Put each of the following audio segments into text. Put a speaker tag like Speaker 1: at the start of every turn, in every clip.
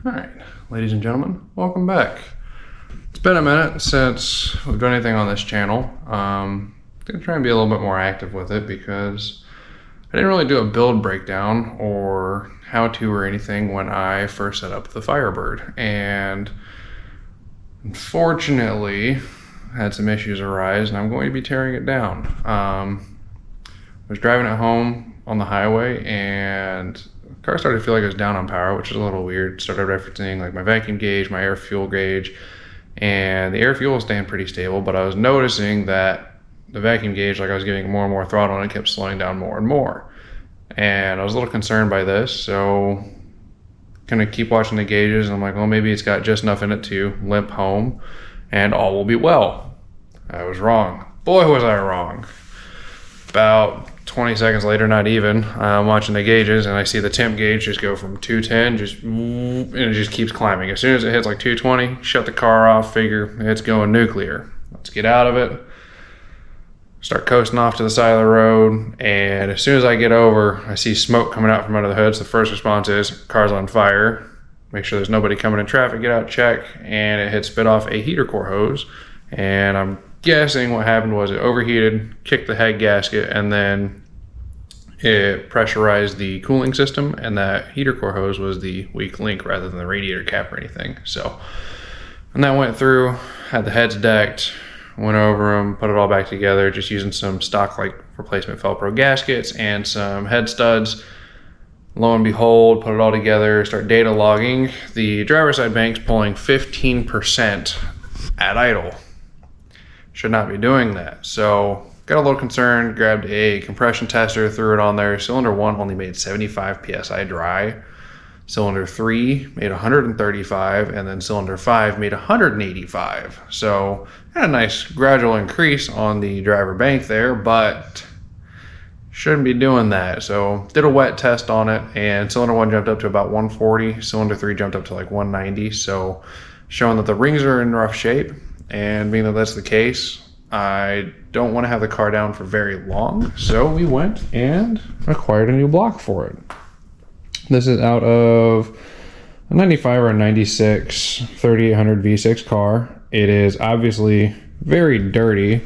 Speaker 1: Alright, ladies and gentlemen, welcome back. It's been a minute since we've done anything on this channel. I'm going to try and be a little bit more active with it because I didn't really do a build breakdown or how-to or anything when I first set up the Firebird. And unfortunately, I had some issues arise and I'm going to be tearing it down. I was driving it home on the highway and the car started to feel like it was down on power, which is a little weird. Started referencing like my vacuum gauge, my air fuel gauge, and the air fuel was staying pretty stable, but I was noticing that the vacuum gauge, like I was giving more and more throttle and it kept slowing down more and more. And I was a little concerned by this, so gonna keep watching the gauges and I'm like, well, maybe it's got just enough in it to limp home and all will be well. I was wrong. Boy, was I wrong. About 20 seconds later, not even, I'm watching the gauges and I see the temp gauge just go from 210, and it just keeps climbing. As soon as it hits like 220, shut the car off, figure it's going nuclear. Let's get out of it. Start coasting off to the side of the road, and as soon as I get over, I see smoke coming out from under the hood. So the first response is, car's on fire. Make sure there's nobody coming in traffic, get out, check, and it had spit off a heater core hose. And I'm guessing what happened was it overheated, kicked the head gasket, and then it pressurized the cooling system, and that heater core hose was the weak link rather than the radiator cap or anything. So, and that went through, had the heads decked, went over them, put it all back together, just using some stock like replacement Velcro gaskets and some head studs. Lo and behold, put it all together, start data logging. The driver's side bank's pulling 15% at idle. Should not be doing that. So got a little concerned, grabbed a compression tester, threw it on there. Cylinder 1 only made 75 PSI dry. Cylinder 3 made 135, and then cylinder 5 made 185. So had a nice gradual increase on the driver bank there, but shouldn't be doing that. So did a wet test on it, and cylinder 1 jumped up to about 140. Cylinder 3 jumped up to like 190. So showing that the rings are in rough shape. And being that that's the case, I don't want to have the car down for very long. So we went and acquired a new block for it. This is out of a 95 or a 96 3800 V6 car. It is obviously very dirty.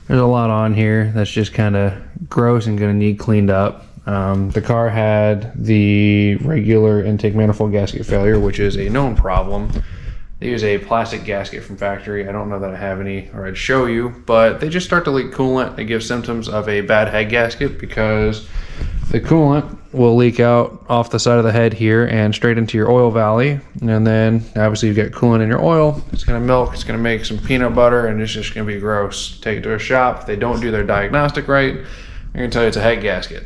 Speaker 1: There's a lot on here that's just kind of gross and going to need cleaned up. The car had the regular intake manifold gasket failure, which is a known problem. They use a plastic gasket from factory. I don't know that I have any, or I'd show you, but they just start to leak coolant. They give symptoms of a bad head gasket because the coolant will leak out off the side of the head here and straight into your oil valley. And then obviously you've got coolant in your oil. It's gonna milk, it's gonna make some peanut butter, and it's just gonna be gross. Take it to a shop. If they don't do their diagnostic right, they're gonna tell you it's a head gasket.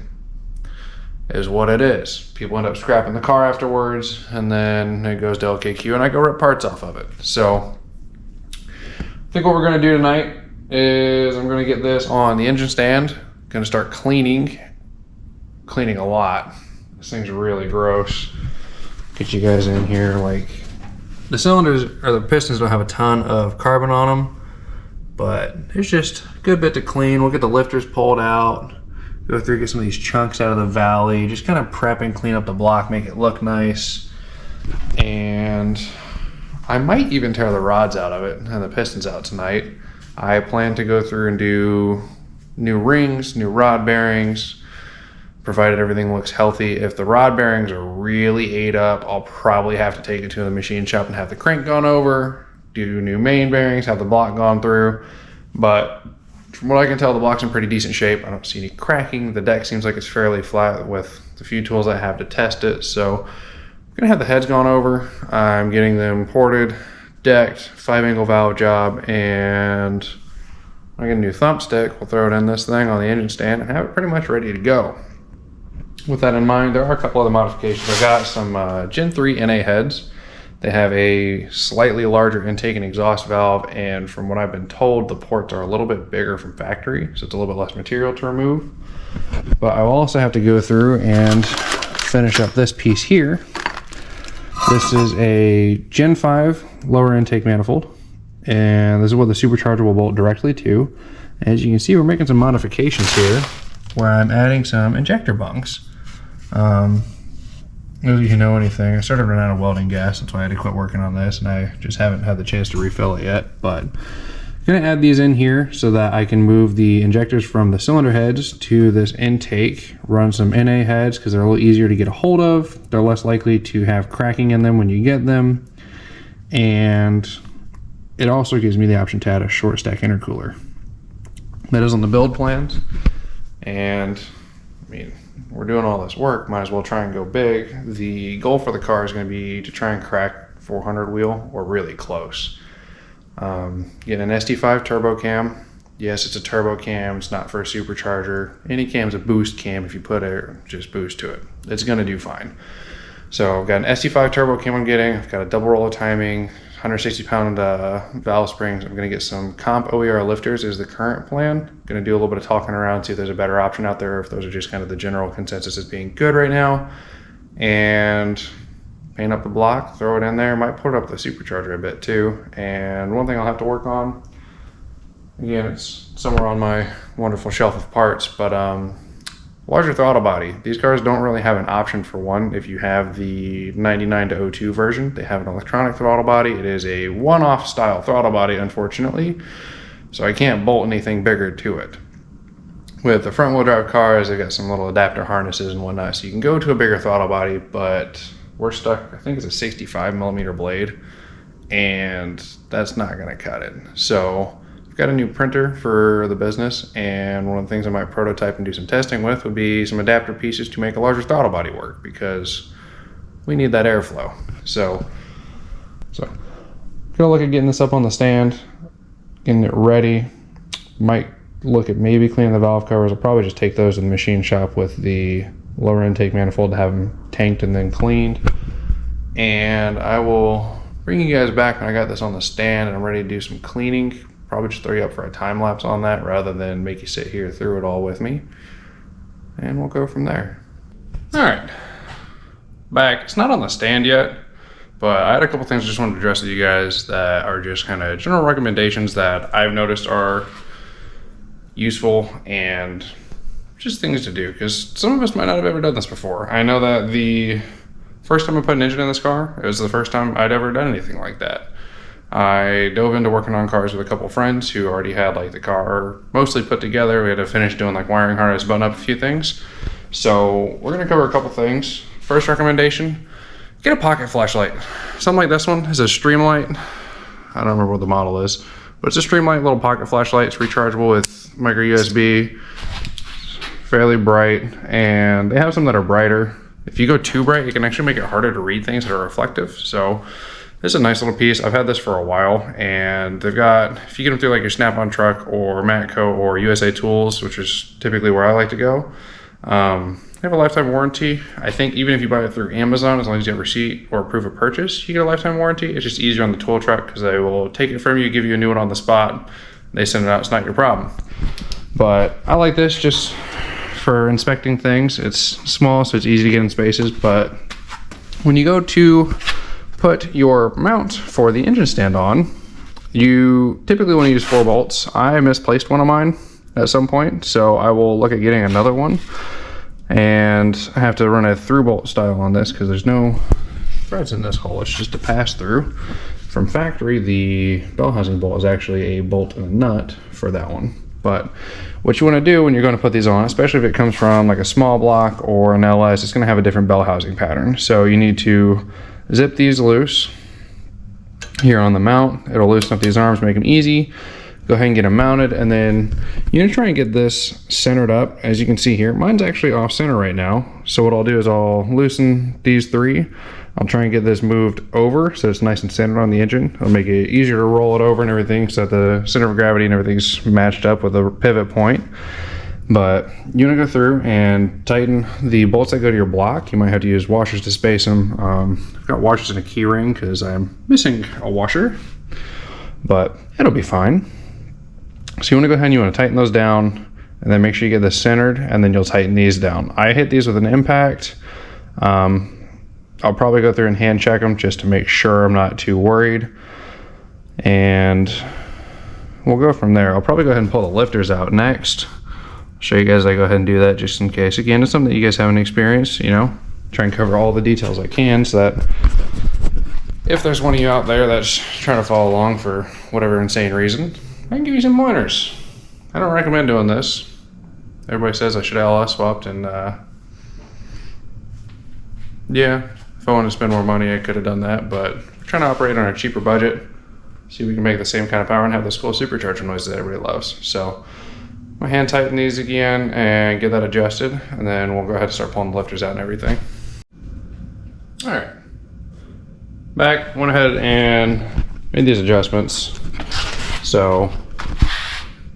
Speaker 1: Is what it is. People end up scrapping the car afterwards, and then it goes to LKQ and I go rip parts off of it. So I think what we're gonna do tonight is I'm gonna get this on the engine stand, gonna start cleaning a lot. This thing's really gross. Get you guys in here. Like, the cylinders or the pistons don't have a ton of carbon on them, but there's just a good bit to clean. We'll get the lifters pulled out, go through, get some of these chunks out of the valley, just kind of prep and clean up the block, make it look nice. And I might even tear the rods out of it and the pistons out tonight. I plan to go through and do new rings, new rod bearings, provided everything looks healthy. If the rod bearings are really ate up, I'll probably have to take it to the machine shop and have the crank gone over, do new main bearings, have the block gone through. But from what I can tell, the block's in pretty decent shape. I don't see any cracking. The deck seems like it's fairly flat with the few tools I have to test it. So I'm gonna have the heads gone over. I'm getting them ported, decked, 5-angle valve job, and I get a new thump stick. We'll throw it in this thing on the engine stand and have it pretty much ready to go. With that in mind, there are a couple other modifications. I got some Gen 3 NA heads. They have a slightly larger intake and exhaust valve, and from what I've been told, the ports are a little bit bigger from factory, so it's a little bit less material to remove. But I will also have to go through and finish up this piece here. This is a Gen 5 lower intake manifold, and this is what the supercharger will bolt directly to. As you can see, we're making some modifications here where I'm adding some injector bunks. if you know anything, I started running out of welding gas. That's why I had to quit working on this, and I just haven't had the chance to refill it yet. But I'm going to add these in here so that I can move the injectors from the cylinder heads to this intake, run some NA heads because they're a little easier to get a hold of. They're less likely to have cracking in them when you get them. And it also gives me the option to add a short stack intercooler. That is on the build plans. And I mean, we're doing all this work, might as well try and go big. The goal for the car is going to be to try and crack 400 wheel or really close. Get an SD5 turbo cam. Yes, it's a turbo cam. It's not for a supercharger. Any cam's a boost cam. If you put just boost to it, it's going to do fine. So I've got an SD5 turbo cam I'm getting. I've got a double roll of timing, 160 pound valve springs. I'm going to get some comp OER lifters is the current plan. Going to do a little bit of talking around, see if there's a better option out there, if those are just kind of the general consensus as being good right now. And paint up the block, throw it in there. Might put up the supercharger a bit too. And one thing I'll have to work on, again, it's somewhere on my wonderful shelf of parts, but larger throttle body. These cars don't really have an option for one. If you have the 99 to 02 version, they have an electronic throttle body. It is a one-off style throttle body, unfortunately, so I can't bolt anything bigger to it. With the front wheel drive cars, they've got some little adapter harnesses and whatnot, so you can go to a bigger throttle body, but we're stuck, I think it's a 65 millimeter blade, and that's not gonna cut it. So I've got a new printer for the business, and one of the things I might prototype and do some testing with would be some adapter pieces to make a larger throttle body work, because we need that airflow. So gonna look at getting this up on the stand, getting it ready. Might look at maybe cleaning the valve covers. I'll probably just take those to the machine shop with the lower intake manifold to have them tanked and then cleaned. And I will bring you guys back when I got this on the stand and I'm ready to do some cleaning. Probably just throw you up for a time lapse on that rather than make you sit here through it all with me. And we'll go from there. All right, back. It's not on the stand yet, but I had a couple things I just wanted to address with you guys that are just kind of general recommendations that I've noticed are useful and just things to do, because some of us might not have ever done this before. I know that the first time I put an engine in this car, it was the first time I'd ever done anything like that. I dove into working on cars with a couple friends who already had like the car mostly put together. We had to finish doing like wiring harness, button up a few things. So we're gonna cover a couple things. First recommendation, get a pocket flashlight. Something like this one is a Streamlight. I don't remember what the model is, but it's a Streamlight little pocket flashlight. It's rechargeable with micro USB. Fairly bright, and they have some that are brighter. If you go too bright, it can actually make it harder to read things that are reflective. So this is a nice little piece. I've had this for a while, and they've got, if you get them through like your Snap-on truck or Matco or USA Tools, which is typically where I like to go, they have a lifetime warranty. I think even if you buy it through Amazon, as long as you have a receipt or proof of purchase, you get a lifetime warranty. It's just easier on the tool truck because they will take it from you, give you a new one on the spot. They send it out, it's not your problem. But I like this just for inspecting things. It's small, so it's easy to get in spaces, but when you go to put your mount for the engine stand on, you typically want to use 4 bolts. I misplaced one of mine at some point, so I will look at getting another one, and I have to run a through bolt style on this because there's no threads in this hole. It's just a pass through. From factory, the bell housing bolt is actually a bolt and a nut for that one. But what you want to do when you're going to put these on, especially if it comes from like a small block or an LS, it's going to have a different bell housing pattern. So you need to zip these loose here on the mount. It'll loosen up these arms, make them easy. Go ahead and get them mounted, and then you're going to try and get this centered up. As you can see here, mine's actually off center right now. So what I'll do is I'll loosen these 3. I'll try and get this moved over so it's nice and centered on the engine. It'll make it easier to roll it over and everything so that the center of gravity and everything's matched up with a pivot point. But you want to go through and tighten the bolts that go to your block. You might have to use washers to space them. I've got washers in a key ring because I'm missing a washer, but it'll be fine. So you want to go ahead and you want to tighten those down, and then make sure you get this centered, and then you'll tighten these down. I hit these with an impact. I'll probably go through and hand check them just to make sure I'm not too worried, and we'll go from there. I'll probably go ahead and pull the lifters out next. I'll show you guys I go ahead and do that just in case. Again, it's something that you guys haven't experienced, you know. try and cover all the details I can so that if there's one of you out there that's trying to follow along for whatever insane reason, I can give you some pointers. I don't recommend doing this. Everybody says I should LS swapped, and yeah, if I wanted to spend more money, I could have done that, but we're trying to operate on a cheaper budget, see if we can make the same kind of power and have this cool supercharger noise that everybody loves. So I'm gonna hand tighten these again and get that adjusted, and then we'll go ahead and start pulling the lifters out and everything. All right. Back, went ahead and made these adjustments. So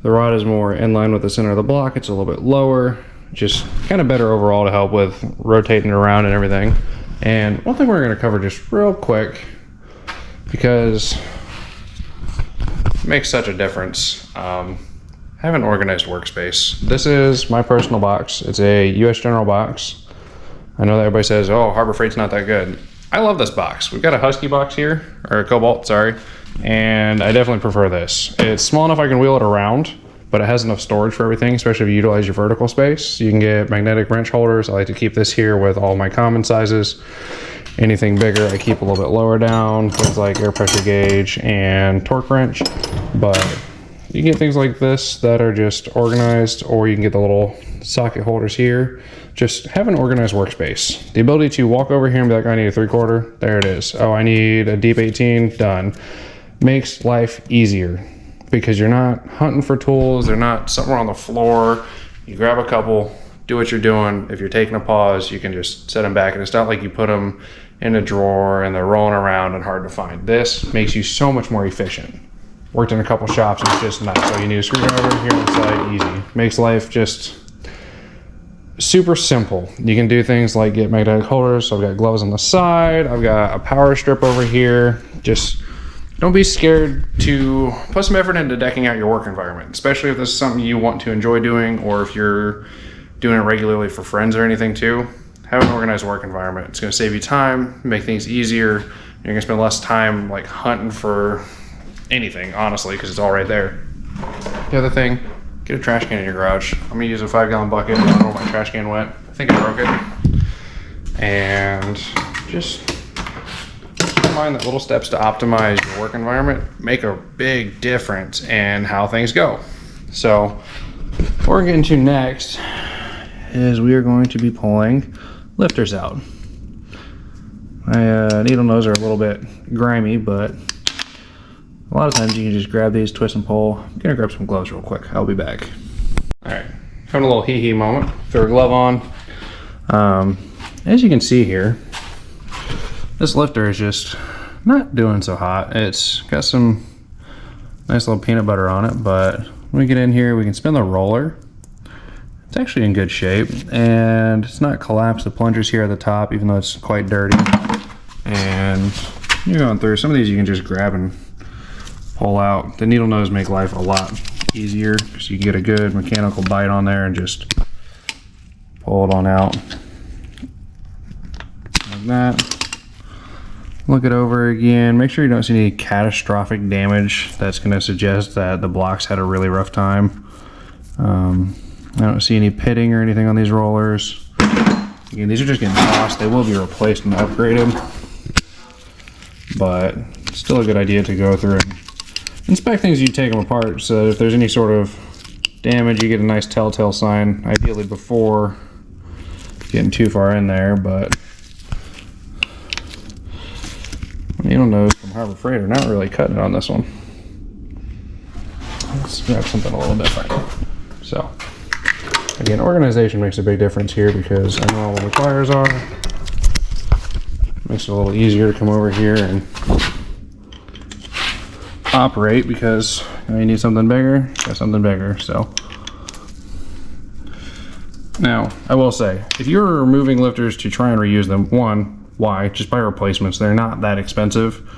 Speaker 1: the rod is more in line with the center of the block. It's a little bit lower, just kind of better overall to help with rotating it around and everything. And one thing we're going to cover just real quick, because it makes such a difference. Have an organized workspace. This is my personal box. It's a US General box. I know that everybody says, oh, Harbor Freight's not that good. I love this box. We've got a Husky box here, or a Cobalt, sorry, and I definitely prefer this. It's small enough I can wheel it around, but it has enough storage for everything, especially if you utilize your vertical space. You can get magnetic wrench holders. I like to keep this here with all my common sizes. Anything bigger, I keep a little bit lower down, things like air pressure gauge and torque wrench. But you can get things like this that are just organized, or you can get the little socket holders here. Just have an organized workspace. The ability to walk over here and be like, I need a 3/4, there it is. Oh, I need a deep 18, done. Makes life easier because you're not hunting for tools. They're not somewhere on the floor. You grab a couple, do what you're doing. If you're taking a pause, you can just set them back, and it's not like you put them in a drawer and they're rolling around and hard to find. This makes you so much more efficient. Worked in a couple shops, it's just nice. So you need a screwdriver here on the side, easy. Makes life just super simple. You can do things like get magnetic holders. So I've got gloves on the side. I've got a power strip over here. Just don't be scared to put some effort into decking out your work environment, especially if this is something you want to enjoy doing, or if you're doing it regularly for friends or anything too. Have an organized work environment. It's going to save you time, make things easier. You're going to spend less time like hunting for anything, honestly, because it's all right there. The other thing, get a trash can in your garage. I'm gonna use a 5-gallon bucket. I don't know where my trash can went. I think I broke it. And just keep in mind that little steps to optimize your work environment make a big difference in how things go. So what we're getting to next is we are going to be pulling lifters out. My needle nose are a little bit grimy, but a lot of times you can just grab these, twist and pull. I'm gonna grab some gloves real quick. I'll be back. All right, having a little hee-hee moment. Throw a glove on. As you can see here, this lifter is just not doing so hot. It's got some nice little peanut butter on it, but when we get in here, we can spin the roller. It's actually in good shape, and it's not collapsed. The plunger's here at the top, even though it's quite dirty. And you're going through, some of these you can just grab and pull out. The needle nose make life a lot easier because you can get a good mechanical bite on there and just pull it on out like that. Look it over again. Make sure you don't see any catastrophic damage that's going to suggest that the blocks had a really rough time. I don't see any pitting or anything on these rollers. Again, these are just getting tossed. They will be replaced and upgraded, but it's still a good idea to go through and inspect things. You take them apart so that if there's any sort of damage, you get a nice telltale sign, ideally before getting too far in there. But needle nose from Harbor Freight are not really cutting it on this one. Let's grab something a little different. So again, organization makes a big difference here because I know where the pliers are. Makes it a little easier to come over here and operate, because you need something bigger, got something bigger. So now I will say, if you're removing lifters to try and reuse them, one, why? Just buy replacements. They're not that expensive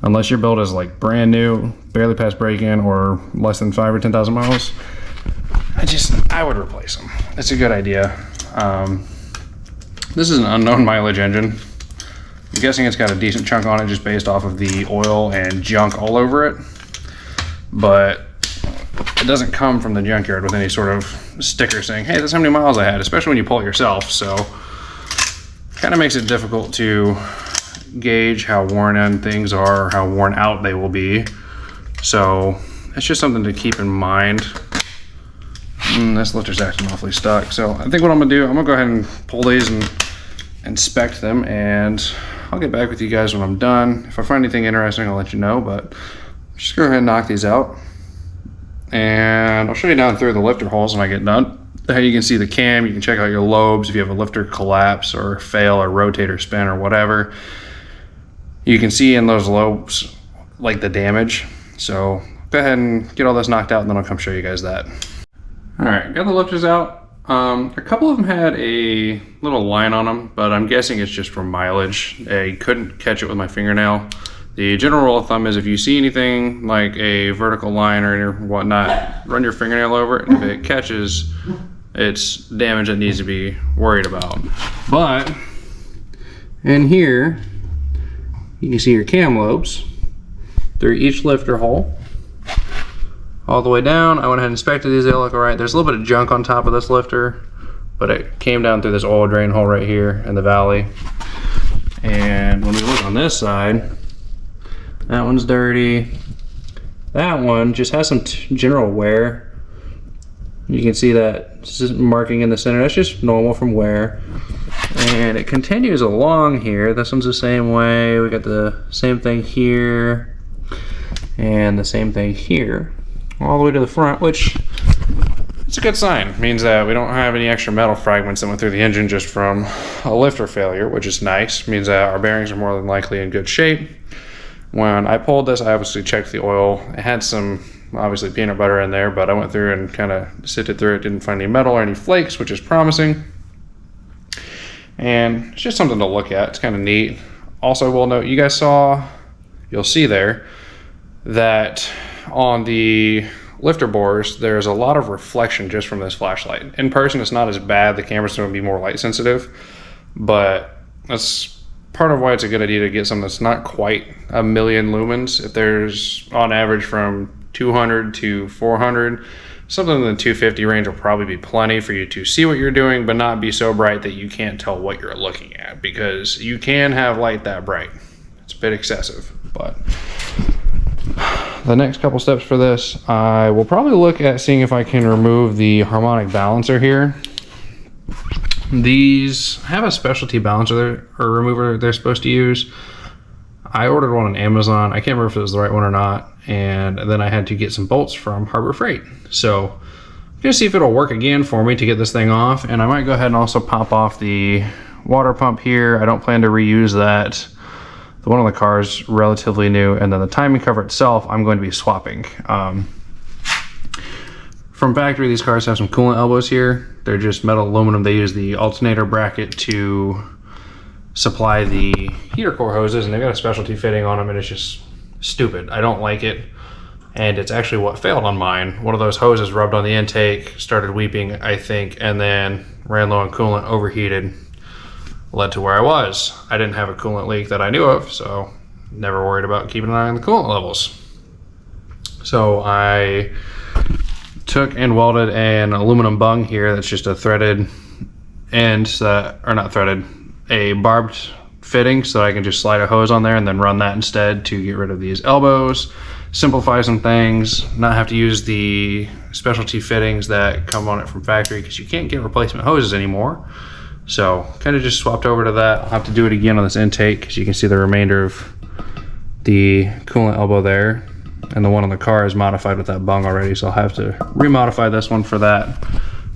Speaker 1: unless your build is like brand new, barely past break-in, or less than 5 or 10,000 miles. I would replace them. It's a good idea. This is an unknown mileage engine. I'm guessing it's got a decent chunk on it just based off of the oil and junk all over it, but it doesn't come from the junkyard with any sort of sticker saying, hey, that's how many miles I had, especially when you pull it yourself. So kind of makes it difficult to gauge how worn in things are or how worn out they will be. So it's just something to keep in mind. This lifter's acting awfully stuck. So I think what I'm gonna do, I'm gonna go ahead and pull these and inspect them, and I'll get back with you guys when I'm done. If I find anything interesting, I'll let you know, but just go ahead and knock these out. And I'll show you down through the lifter holes when I get done. How you can see the cam, you can check out your lobes if you have a lifter collapse or fail or rotate or spin or whatever. You can see in those lobes like the damage. So go ahead and get all this knocked out, and then I'll come show you guys that. All right, got the lifters out. A couple of them had a little line on them, but I'm guessing it's just from mileage. I couldn't catch it with my fingernail. The general rule of thumb is if you see anything like a vertical line or whatnot, run your fingernail over it, and if it catches, it's damage that needs to be worried about. But in here, you can see your cam lobes through each lifter hole. All the way down, I went ahead and inspected these, they look all right. There's a little bit of junk on top of this lifter, but it came down through this oil drain hole right here in the valley. And when we look on this side, that one's dirty. That one just has some general wear. You can see that marking in the center. That's just normal from wear. And it continues along here. This one's the same way. We got the same thing here and the same thing here, all the way to the front, which it's a good sign. It means that we don't have any extra metal fragments that went through the engine just from a lifter failure, which is nice. It means that our bearings are more than likely in good shape. When I pulled this, I obviously checked the oil. It had some, obviously, peanut butter in there, but I went through and kind of sifted through it, didn't find any metal or any flakes, which is promising. And it's just something to look at. It's kind of neat. Also, we'll note, you guys you'll see there that on the lifter bores, there's a lot of reflection just from this flashlight. In person, it's not as bad. The camera's going to be more light sensitive, but that's part of why it's a good idea to get something that's not quite a million lumens. If there's on average from 200 to 400, something in the 250 range will probably be plenty for you to see what you're doing, but not be so bright that you can't tell what you're looking at, because you can have light that bright. It's a bit excessive. But the next couple steps for this, I will probably look at seeing if I can remove the harmonic balancer here. These have a specialty balancer or remover they're supposed to use. I ordered one on Amazon. I can't remember if it was the right one or not. And then I had to get some bolts from Harbor Freight. So I'm gonna see if it'll work again for me to get this thing off. And I might go ahead and also pop off the water pump here. I don't plan to reuse that. The one on the car is relatively new. And then the timing cover itself, I'm going to be swapping. From factory, these cars have some coolant elbows here. They're just metal aluminum. They use the alternator bracket to supply the heater core hoses, and they've got a specialty fitting on them, and it's just stupid. I don't like it, and it's actually what failed on mine. One of those hoses rubbed on the intake, started weeping, I think, and then ran low on coolant, overheated, led to where I was. I didn't have a coolant leak that I knew of, so never worried about keeping an eye on the coolant levels. So I took and welded an aluminum bung here that's just a threaded end, or not threaded, a barbed fitting, so I can just slide a hose on there and then run that instead to get rid of these elbows, simplify some things, not have to use the specialty fittings that come on it from factory, because you can't get replacement hoses anymore. So kind of just swapped over to that. I'll have to do it again on this intake, because you can see the remainder of the coolant elbow there. And the one on the car is modified with that bung already, so I'll have to remodify this one for that.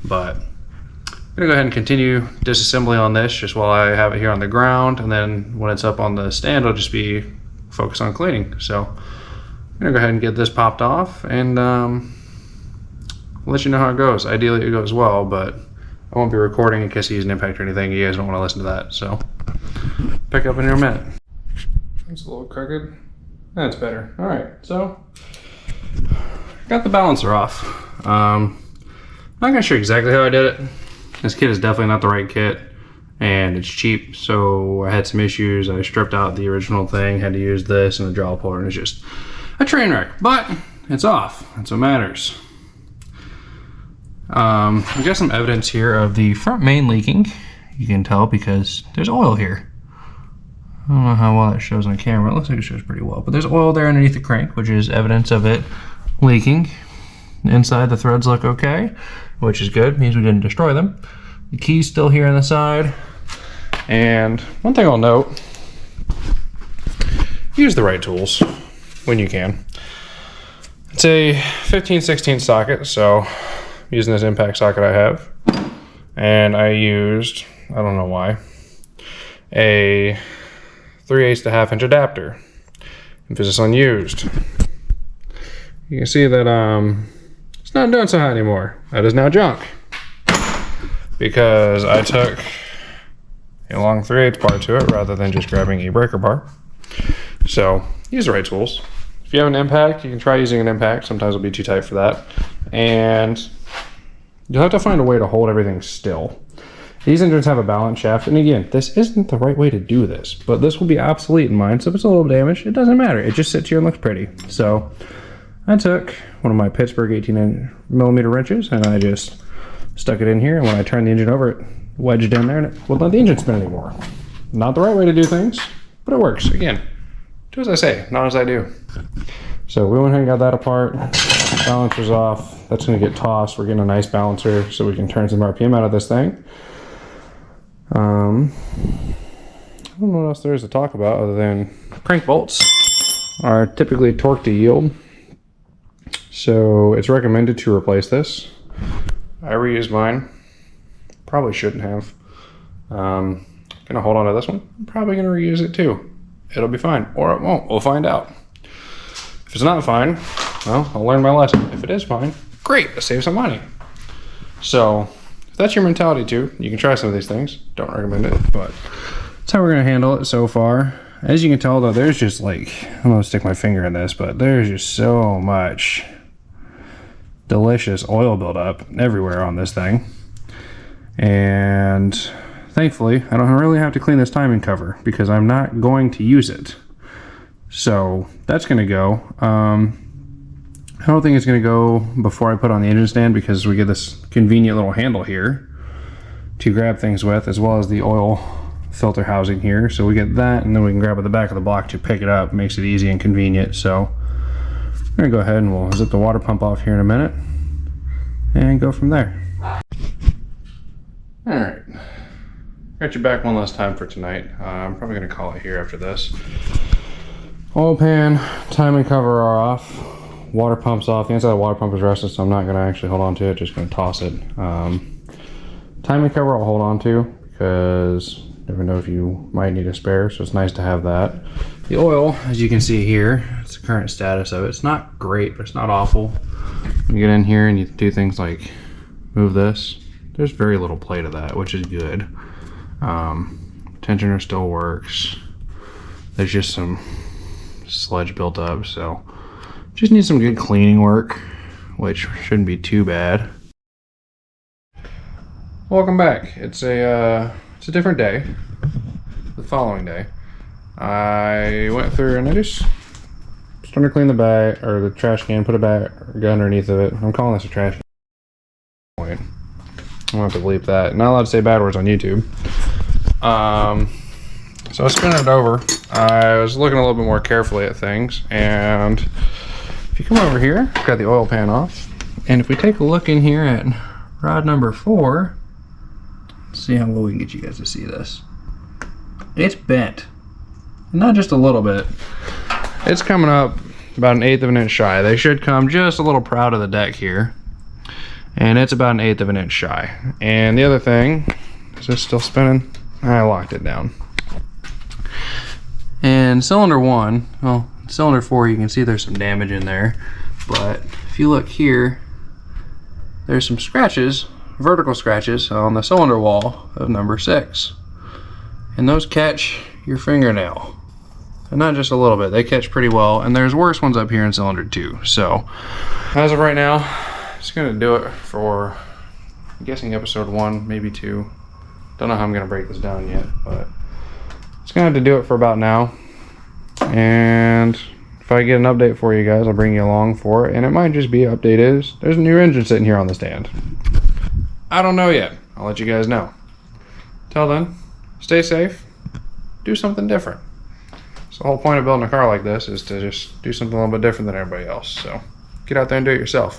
Speaker 1: But I'm gonna go ahead and continue disassembly on this just while I have it here on the ground, and then when it's up on the stand, I'll just be focused on cleaning. So I'm gonna go ahead and get this popped off, and I'll let you know how it goes. Ideally it goes well, but I won't be recording in case he's an impact or anything. You guys don't want to listen to that, so pick up in here in a minute. It's a little crooked. That's better. All right, so got the balancer off. Not gonna show you exactly how I did it. This kit is definitely not the right kit, and it's cheap, so I had some issues. I stripped out the original thing, had to use this and the draw puller, and it's just a train wreck, but it's off. That's what matters. I've got some evidence here of the front main leaking. You you can tell because there's oil here. I don't know how well that shows on camera. It looks like it shows pretty well, but there's oil there underneath the crank, which is evidence of it leaking. Inside, the threads look okay, which is good, means we didn't destroy them. The key's still here on the side. And one thing I'll note, use the right tools when you can. It's a 15/16 socket, so I'm using this impact socket I have. And I used, I don't know why, a 3/8 to 1/2 inch adapter. Emphasis on used. You can see that it's not doing so hot anymore. That is now junk. Because I took a long 3/8 bar to it rather than just grabbing a breaker bar. So use the right tools. If you have an impact, you can try using an impact. Sometimes it'll be too tight for that. And you'll have to find a way to hold everything still. These engines have a balance shaft, and again, this isn't the right way to do this, but this will be obsolete in mine, so if it's a little damaged, it doesn't matter. It just sits here and looks pretty. So I took one of my Pittsburgh 18mm wrenches, and I just stuck it in here, and when I turned the engine over, it wedged in there, and it wouldn't let the engine spin anymore. Not the right way to do things, but it works. Again, do as I say, not as I do. So we went ahead and got that apart. Balancer's off. That's going to get tossed. We're getting a nice balancer so we can turn some RPM out of this thing. I don't know what else there is to talk about other than crank bolts are typically torque to yield. So it's recommended to replace this. I reused mine. Probably shouldn't have. Gonna hold on to this one. I'm probably gonna reuse it too. It'll be fine, or it won't. We'll find out. If it's not fine, well, I'll learn my lesson. If it is fine, great, I'll save some money. So if that's your mentality too, you can try some of these things. Don't recommend it, but that's how we're gonna handle it so far. As you can tell though, there's just like, I'm gonna stick my finger in this, but there's just so much delicious oil buildup everywhere on this thing. And thankfully, I don't really have to clean this timing cover because I'm not going to use it. So that's gonna go. I don't think it's gonna go before I put on the engine stand because we get this convenient little handle here to grab things with, as well as the oil filter housing here. So we get that, and then we can grab at the back of the block to pick it up. Makes it easy and convenient. So I'm gonna go ahead and we'll zip the water pump off here in a minute and go from there. All right, got you back one last time for tonight. I'm probably gonna call it here after this. Oil pan, timing cover are off. Water pump's off. The inside of the water pump is rusted, so I'm not gonna actually hold on to it, just gonna toss it. Timing cover I'll hold on to because you never know if you might need a spare, so it's nice to have that. The oil, as you can see here, it's the current status of it. It's not great, but it's not awful. You get in here and you do things like move this. There's very little play to that, which is good. Tensioner still works. There's just some sludge built up, so just need some good cleaning work, which shouldn't be too bad. Welcome back. It's a different day. The following day, I went through and I just started to clean the bag or the trash can, put a bag underneath of it. I'm calling this a trash can. Wait, I'm gonna have to bleep that. Not allowed to say bad words on YouTube. So I was spinning it over. I was looking a little bit more carefully at things, and if you come over here, I've got the oil pan off, and if we take a look in here at rod number 4, let's see how well we can get you guys to see this. It's bent, and not just a little bit. It's coming up about 1/8 of an inch shy. They should come just a little proud of the deck here, and it's about 1/8 of an inch shy. And the other thing, is this still spinning? I locked it down. And cylinder 1, well, cylinder 4, you can see there's some damage in there, but if you look here, there's some scratches, vertical scratches on the cylinder wall of number 6, and those catch your fingernail, and not just a little bit, they catch pretty well. And there's worse ones up here in cylinder 2. So as of right now, it's gonna do it for, I'm guessing episode 1, maybe 2. Don't know how I'm gonna break this down yet, but it's gonna have to do it for about now. And if I get an update for you guys, I'll bring you along for it. And it might just be update is there's a new engine sitting here on the stand. I don't know yet. I'll let you guys know. Till then, stay safe, do something different. So the whole point of building a car like this is to just do something a little bit different than everybody else. So get out there and do it yourself.